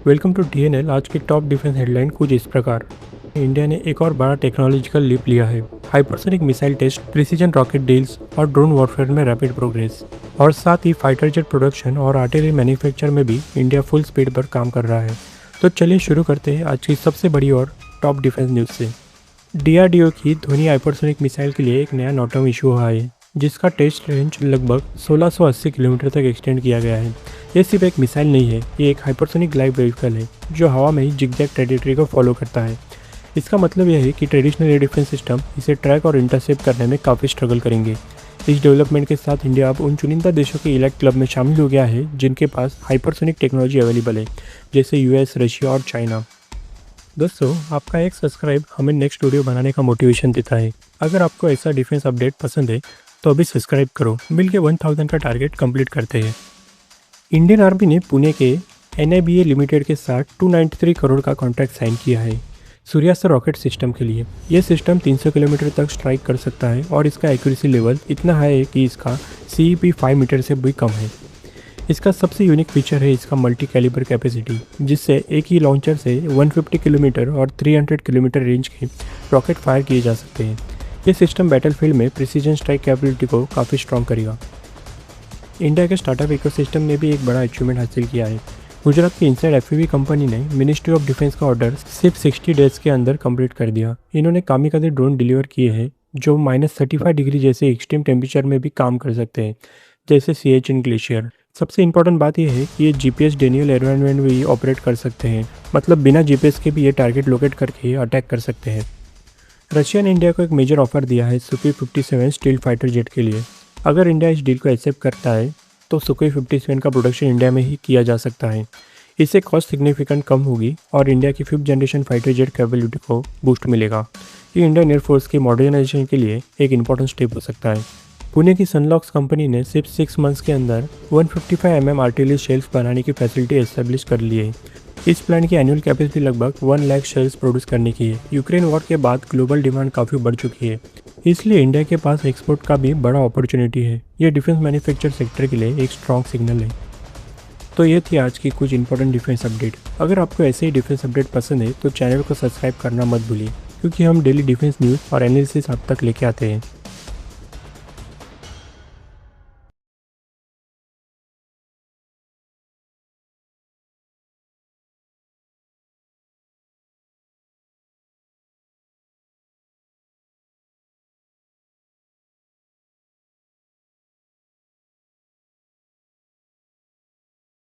Welcome to DNL. आज की top defence headline कुछ इस प्रकार। इंडिया ने एक और बड़ा टेक्नोलॉजिकल लीप लिया है। Hypersonic missile test, precision rocket deals और ड्रोन वॉरफेयर में रैपिड प्रोग्रेस। और साथ ही फाइटर जेट प्रोडक्शन और आर्टिलरी मैन्युफैक्चर में भी इंडिया फुल स्पीड पर काम कर रहा है। तो चलिए शुरू करते हैं आज की सबसे बड़ी और टॉप डिफेंस न्यूज़ से। डीआरडीओ की ध्वनि हाइपरसोनिक मिसाइल के लिए एक नया नॉटम इशू हुआ है, जिसका टेस्ट रेंज लगभग 1680 किलोमीटर तक एक्सटेंड किया गया है। ये सिर्फ एक मिसाइल नहीं है, ये एक हाइपरसोनिक ग्लाइड व्हीकल है जो हवा में ही जिगजैग ट्रेजेक्टरी को फॉलो करता है। इसका मतलब यह है कि ट्रेडिशनल एयर डिफेंस सिस्टम इसे ट्रैक और इंटरसेप्ट करने में काफ़ी स्ट्रगल करेंगे। इस डेवलपमेंट के साथ इंडिया अब उन चुनिंदा देशों के इलाइट क्लब में शामिल हो गया है जिनके पास हाइपरसोनिक टेक्नोलॉजी अवेलेबल है, जैसे यूएस, रशिया और चाइना। दोस्तों, आपका एक सब्सक्राइब हमें नेक्स्ट वीडियो बनाने का मोटिवेशन देता है। अगर आपको ऐसा डिफेंस अपडेट पसंद है तो अभी सब्सक्राइब करो। मिलके 1000 का टारगेट कंप्लीट करते हैं। इंडियन आर्मी ने पुणे के NIBA लिमिटेड के साथ 293 करोड़ का कॉन्ट्रैक्ट साइन किया है सूर्यास्त्र रॉकेट सिस्टम के लिए। यह सिस्टम 300 किलोमीटर तक स्ट्राइक कर सकता है और इसका एक्यूरेसी लेवल इतना हाई है कि इसका CEP 5 मीटर से भी कम है। इसका सबसे यूनिक फीचर है इसका मल्टी कैलिबर कैपेसिटी, जिससे एक ही लॉन्चर से 150 किलोमीटर और 300 किलोमीटर रेंज के रॉकेट फायर किए जा सकते हैं। ये सिस्टम बैटलफील्ड में प्रिसीजन स्ट्राइक कैपेबिलिटी को काफ़ी स्ट्रॉन्ग करेगा। इंडिया के स्टार्टअप इकोसिस्टम ने भी एक बड़ा अचीवमेंट हासिल किया है। गुजरात की इनसाइड FPV कंपनी ने मिनिस्ट्री ऑफ डिफेंस का ऑर्डर सिर्फ 60 डेज के अंदर कंप्लीट कर दिया। इन्होंने कामिकाज़े ड्रोन डिलीवर किए हैं जो -35 डिग्री जैसे एक्सट्रीम टेम्परेचर में भी काम कर सकते हैं, जैसे सियाचिन ग्लेशियर। सबसे इंपॉर्टेंट बात यह है कि ये GPS डेनियल एनवायरनमेंट में भी ऑपरेट कर सकते हैं, मतलब बिना GPS के भी ये टारगेट लोकेट करके अटैक कर सकते हैं। रशिया ने इंडिया को एक मेजर ऑफर दिया है सुखोई 57 स्टील फाइटर जेट के लिए। अगर इंडिया इस डील को एक्सेप्ट करता है तो सुखोई 57 का प्रोडक्शन इंडिया में ही किया जा सकता है। इससे कॉस्ट सिग्निफिकेंट कम होगी और इंडिया की 5th generation fighter jet capability को बूस्ट मिलेगा। ये इंडियन एयरफोर्स की मॉडर्नाइजेशन के लिए एक इंपॉर्टेंट स्टेप हो सकता है। पुणे की सनलॉक्स कंपनी ने सिर्फ 6 मंथ्स के अंदर 155 mm आर्टिलरी शेल्स बनाने की फैसिलिटी एस्टेब्लिश कर ली है। इस प्लांट की एनुअल कैपेसिटी लगभग 1 लाख शेल्स प्रोड्यूस करने की है। यूक्रेन वॉर के बाद ग्लोबल डिमांड काफ़ी बढ़ चुकी है, इसलिए इंडिया के पास एक्सपोर्ट का भी बड़ा अपॉर्चुनिटी है। यह डिफेंस मैन्युफैक्चर सेक्टर के लिए एक स्ट्रॉन्ग सिग्नल है। तो ये थी आज की कुछ इंपॉर्टेंट डिफेंस अपडेट। अगर आपको ऐसे ही डिफेंस अपडेट पसंद है तो चैनल को सब्सक्राइब करना मत भूलिए, क्योंकि हम डेली डिफेंस न्यूज़ और एनालिसिस आप तक लेके आते हैं।